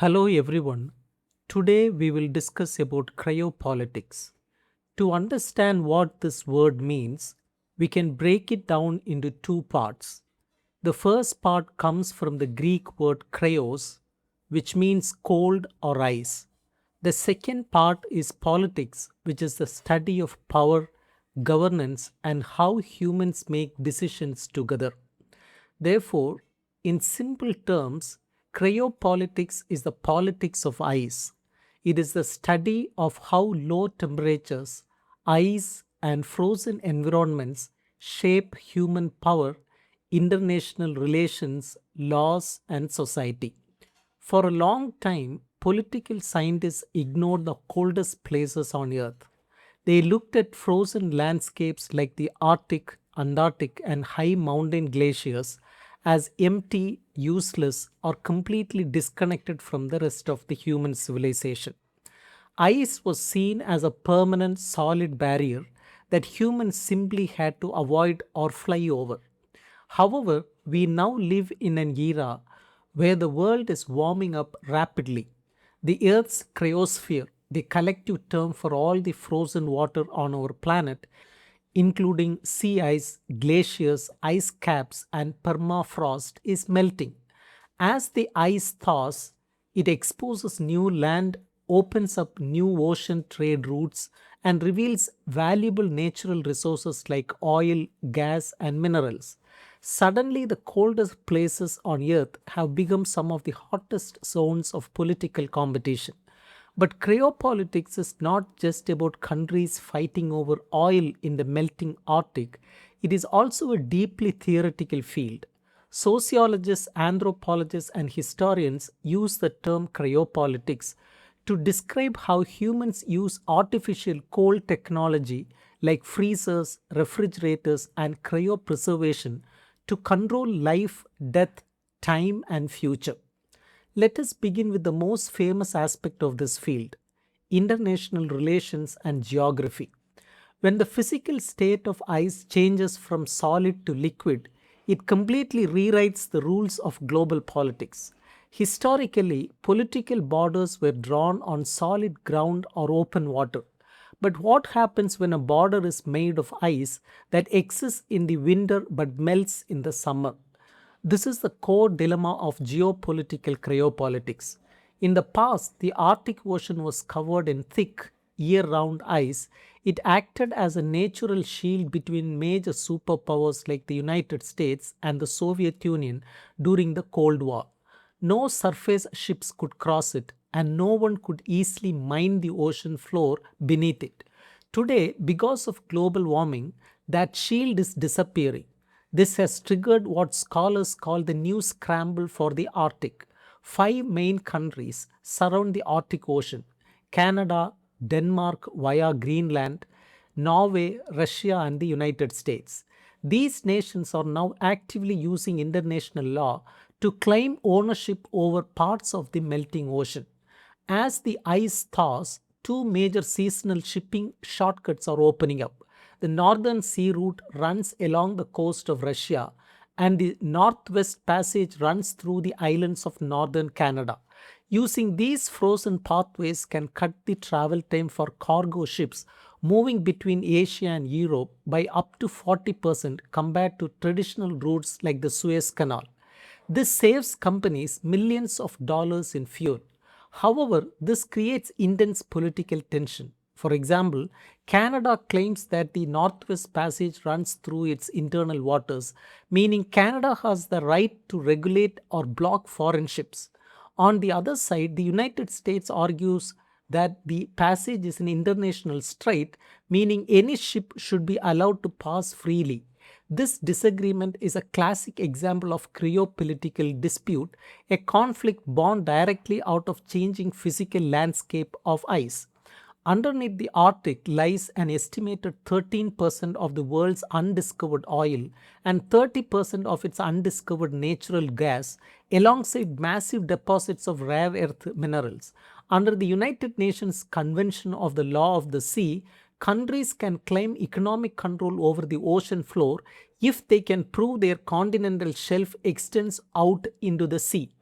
Hello everyone. Today we will discuss about cryopolitics. To understand what this word means, we can break it down into two parts. The first part comes from the Greek word cryos, which means cold or ice. The second part is politics, which is the study of power, governance, and how humans make decisions together. Therefore, in simple terms, cryopolitics is the politics of ice. It is the study of how low temperatures, ice, and frozen environments shape human power, international relations, laws, and society. For a long time, political scientists ignored the coldest places on Earth. They looked at frozen landscapes like the Arctic, Antarctic, and high mountain glaciers as empty, useless, or completely disconnected from the rest of the human civilization. Ice was seen as a permanent solid barrier that humans simply had to avoid or fly over. However, we now live in an era where the world is warming up rapidly. The Earth's cryosphere, the collective term for all the frozen water on our planet, including sea ice, glaciers, ice caps, and permafrost, is melting. As the ice thaws, it exposes new land, opens up new ocean trade routes, and reveals valuable natural resources like oil, gas, and minerals. Suddenly, the coldest places on Earth have become some of the hottest zones of political competition. But cryopolitics is not just about countries fighting over oil in the melting Arctic, it is also a deeply theoretical field. Sociologists, anthropologists, and historians use the term cryopolitics to describe how humans use artificial cold technology like freezers, refrigerators, and cryopreservation to control life, death, time, and future. Let us begin with the most famous aspect of this field: international relations and geography. When the physical state of ice changes from solid to liquid, it completely rewrites the rules of global politics. Historically, political borders were drawn on solid ground or open water. But what happens when a border is made of ice that exists in the winter but melts in the summer? This is the core dilemma of geopolitical cryopolitics. In the past, the Arctic Ocean was covered in thick, year round ice. It acted as a natural shield between major superpowers like the United States and the Soviet Union during the Cold War. No surface ships could cross it, and no one could easily mine the ocean floor beneath it. Today, because of global warming, that shield is disappearing. This has triggered what scholars call the new scramble for the Arctic. Five main countries surround the Arctic Ocean: Canada, Denmark via Greenland, Norway, Russia, and the United States. These nations are now actively using international law to claim ownership over parts of the melting ocean. As the ice thaws, two major seasonal shipping shortcuts are opening up. The northern sea route runs along the coast of Russia, and the northwest passage runs through the islands of northern Canada. Using these frozen pathways can cut the travel time for cargo ships moving between Asia and Europe by up to 40% compared to traditional routes like the Suez Canal. This saves companies millions of dollars in fuel. However, this creates intense political tension. For example, Canada claims that the Northwest Passage runs through its internal waters, meaning Canada has the right to regulate or block foreign ships. On the other side, the United States argues that the passage is an international strait, meaning any ship should be allowed to pass freely. This disagreement is a classic example of cryopolitical dispute, a conflict born directly out of changing physical landscape of ice. Underneath the Arctic lies an estimated 13% of the world's undiscovered oil and 30% of its undiscovered natural gas, alongside massive deposits of rare earth minerals. Under the United Nations Convention of the Law of the Sea, countries can claim economic control over the ocean floor if they can prove their continental shelf extends out into the sea.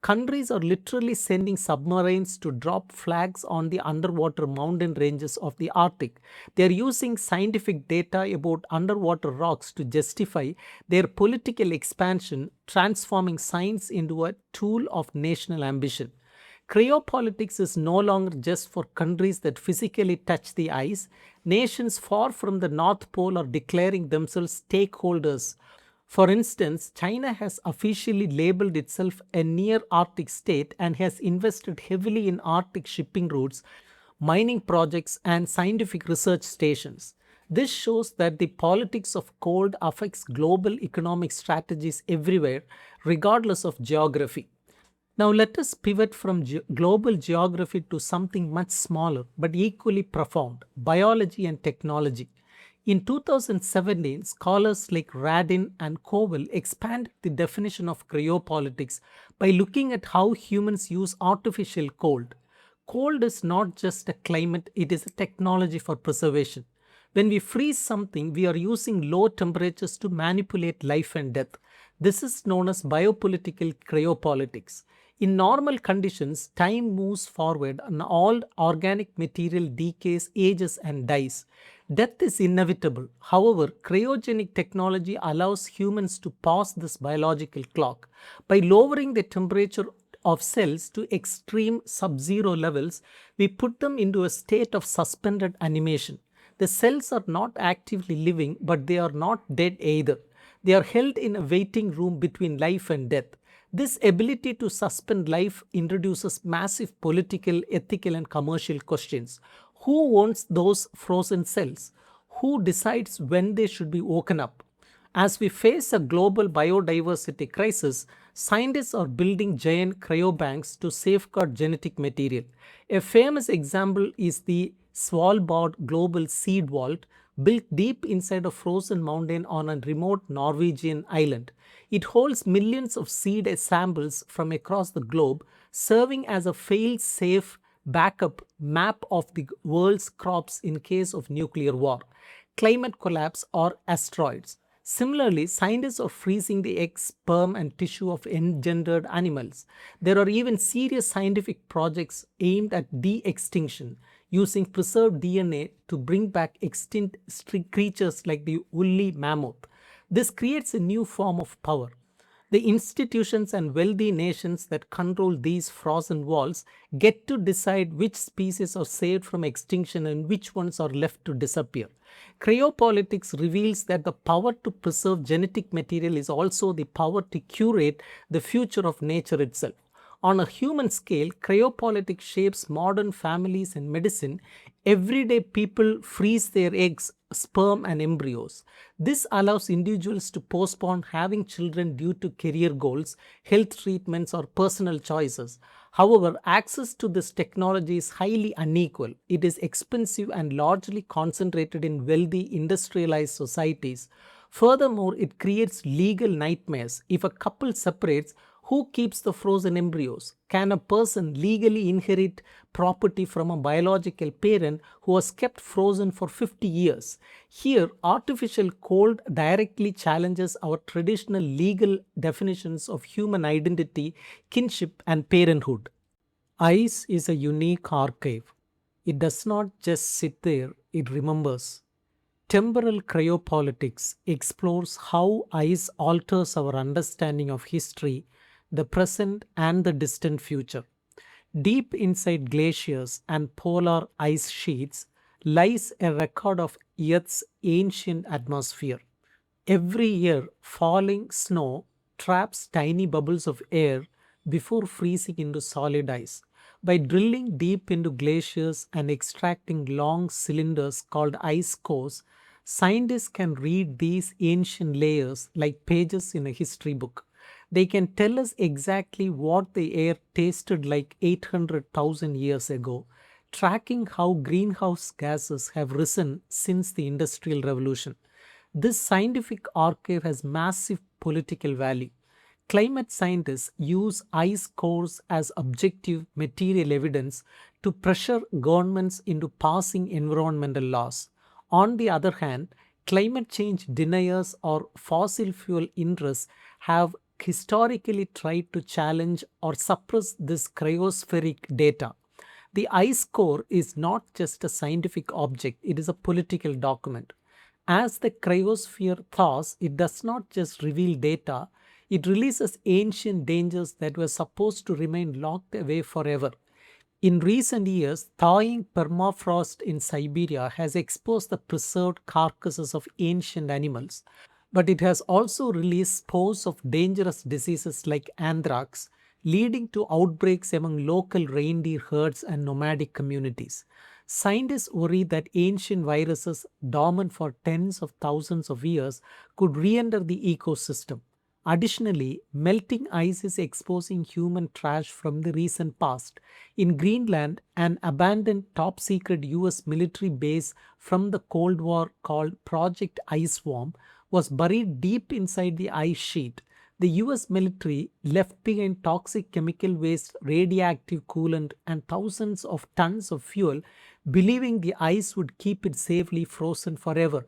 Countries are literally sending submarines to drop flags on the underwater mountain ranges of the Arctic. They are using scientific data about underwater rocks to justify their political expansion, transforming science into a tool of national ambition. Cryopolitics is no longer just for countries that physically touch the ice. Nations far from the North Pole are declaring themselves stakeholders. For instance, China has officially labeled itself a near Arctic state and has invested heavily in Arctic shipping routes, mining projects, and scientific research stations. This shows that the politics of cold affects global economic strategies everywhere, regardless of geography. Now, let us pivot from global geography to something much smaller but equally profound: biology and technology. In 2017, scholars like Radin and Cowell expanded the definition of cryopolitics by looking at how humans use artificial cold. Cold is not just a climate, it is a technology for preservation. When we freeze something, we are using low temperatures to manipulate life and death. This is known as biopolitical cryopolitics. In normal conditions, time moves forward and all organic material decays, ages, and dies. Death is inevitable. However, cryogenic technology allows humans to pause this biological clock. By lowering the temperature of cells to extreme sub zero levels, we put them into a state of suspended animation. The cells are not actively living, but they are not dead either. They are held in a waiting room between life and death. This ability to suspend life introduces massive political, ethical, and commercial questions. Who owns those frozen cells? Who decides when they should be woken up? As we face a global biodiversity crisis, scientists are building giant cryobanks to safeguard genetic material. A famous example is the Svalbard Global Seed Vault, built deep inside a frozen mountain on a remote Norwegian island. It holds millions of seed samples from across the globe, serving as a fail-safe backup map of the world's crops in case of nuclear war, climate collapse, or asteroids. Similarly, scientists are freezing the eggs, sperm, and tissue of engendered animals. There are even serious scientific projects aimed at de extinction, using preserved DNA to bring back extinct creatures like the woolly mammoth. This creates a new form of power. The institutions and wealthy nations that control these frozen walls get to decide which species are saved from extinction and which ones are left to disappear. Cryopolitics reveals that the power to preserve genetic material is also the power to curate the future of nature itself. On a human scale, cryopolitics shapes modern families and medicine. Everyday people freeze their eggs, sperm, and embryos. This allows individuals to postpone having children due to career goals, health treatments, or personal choices. However, access to this technology is highly unequal. It is expensive and largely concentrated in wealthy, industrialized societies. Furthermore, it creates legal nightmares. If a couple separates, who keeps the frozen embryos? Can a person legally inherit property from a biological parent who was kept frozen for 50 years? Here, artificial cold directly challenges our traditional legal definitions of human identity, kinship, and parenthood. Ice is a unique archive. It does not just sit there, it remembers. Temporal cryopolitics explores how ice alters our understanding of history, the present, and the distant future. Deep inside glaciers and polar ice sheets lies a record of Earth's ancient atmosphere. Every year, falling snow traps tiny bubbles of air before freezing into solid ice. By drilling deep into glaciers and extracting long cylinders called ice cores, scientists can read these ancient layers like pages in a history book. They can tell us exactly what the air tasted like 800,000 years ago, tracking how greenhouse gases have risen since the Industrial Revolution. This scientific archive has massive political value. Climate scientists use ice cores as objective material evidence to pressure governments into passing environmental laws. On the other hand, climate change deniers or fossil fuel interests have historically tried to challenge or suppress this cryospheric data. The ice core is not just a scientific object, it is a political document. As the cryosphere thaws, it does not just reveal data, it releases ancient dangers that were supposed to remain locked away forever. In recent years, thawing permafrost in Siberia has exposed the preserved carcasses of ancient animals, but it has also released spores of dangerous diseases like anthrax, leading to outbreaks among local reindeer herds and nomadic communities. Scientists worry that ancient viruses, dormant for tens of thousands of years, could re enter the ecosystem. Additionally, melting ice is exposing human trash from the recent past. In Greenland, an abandoned top secret US military base from the Cold War called Project Iceworm was buried deep inside the ice sheet. The US military left behind toxic chemical waste, radioactive coolant, and thousands of tons of fuel, believing the ice would keep it safely frozen forever.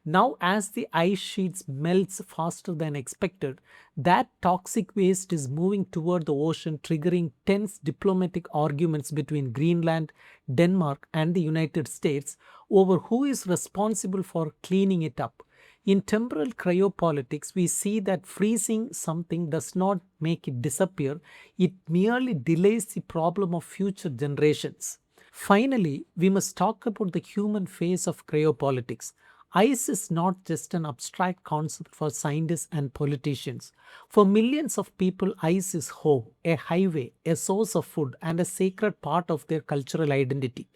Now, as the ice sheets melts faster than expected, that toxic waste is moving toward the ocean, triggering tense diplomatic arguments between Greenland, Denmark, and the United States over who is responsible for cleaning it up. In temporal cryopolitics, we see that freezing something does not make it disappear, it merely delays the problem of future generations. Finally, we must talk about the human face of cryopolitics. Ice is not just an abstract concept for scientists and politicians. For millions of people, ice is home, a highway, a source of food, and a sacred part of their cultural identity.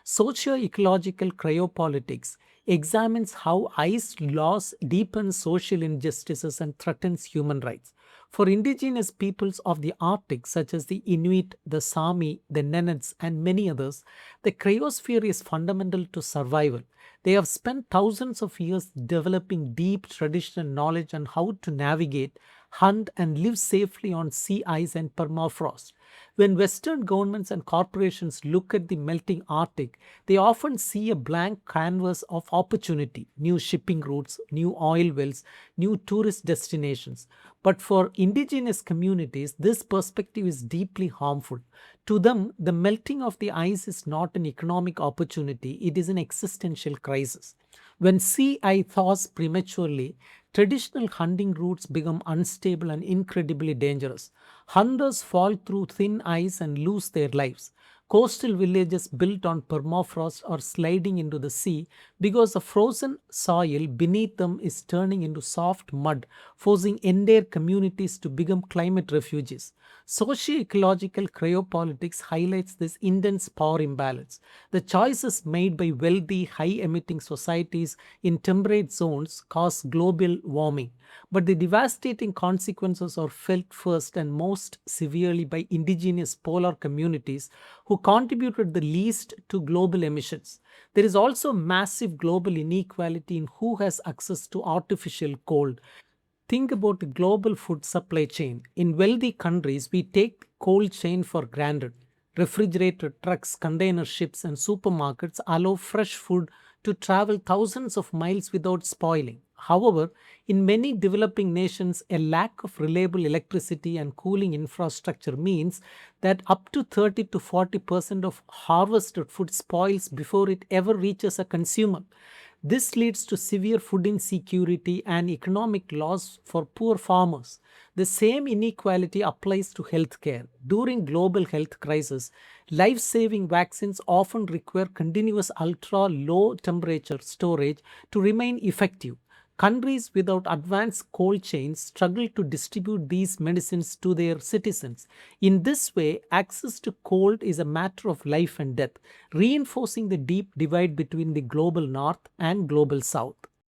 Socio-ecological cryopolitics examines how ice loss deepens social injustices and threatens human rights. For indigenous peoples of the Arctic, such as the Inuit, the Sami, the Nenets, and many others, the cryosphere is fundamental to survival. They have spent thousands of years developing deep traditional knowledge on how to navigate, hunt, and live safely on sea ice and permafrost. When Western governments and corporations look at the melting Arctic, they often see a blank canvas of opportunity, new shipping routes, new oil wells, new tourist destinations. But for indigenous communities, this perspective is deeply harmful. To them, the melting of the ice is not an economic opportunity, it is an existential crisis. When sea ice thaws prematurely, traditional hunting routes become unstable and incredibly dangerous. Hunters fall through thin ice and lose their lives. Coastal villages built on permafrost are sliding into the sea because the frozen soil beneath them is turning into soft mud, forcing entire communities to become climate refugees. Socio-ecological cryopolitics highlights this intense power imbalance. The choices made by wealthy, high-emitting societies in temperate zones cause global warming, but the devastating consequences are felt first and most severely by indigenous polar communities who contributed the least to global emissions. There is also massive global inequality in who has access to artificial cold. Think about the global food supply chain. In wealthy countries, we take the cold chain for granted. Refrigerated trucks, container ships, and supermarkets allow fresh food to travel thousands of miles without spoiling. However, in many developing nations, a lack of reliable electricity and cooling infrastructure means that up to 30 to 40% of harvested food spoils before it ever reaches a consumer. This leads to severe food insecurity and economic loss for poor farmers. The same inequality applies to healthcare. During global health crisis, life-saving vaccines often require continuous ultra-low temperature storage to remain effective. Countries without advanced cold chains struggle to distribute these medicines to their citizens. In this way, access to cold is a matter of life and death, reinforcing the deep divide between the global north and global south.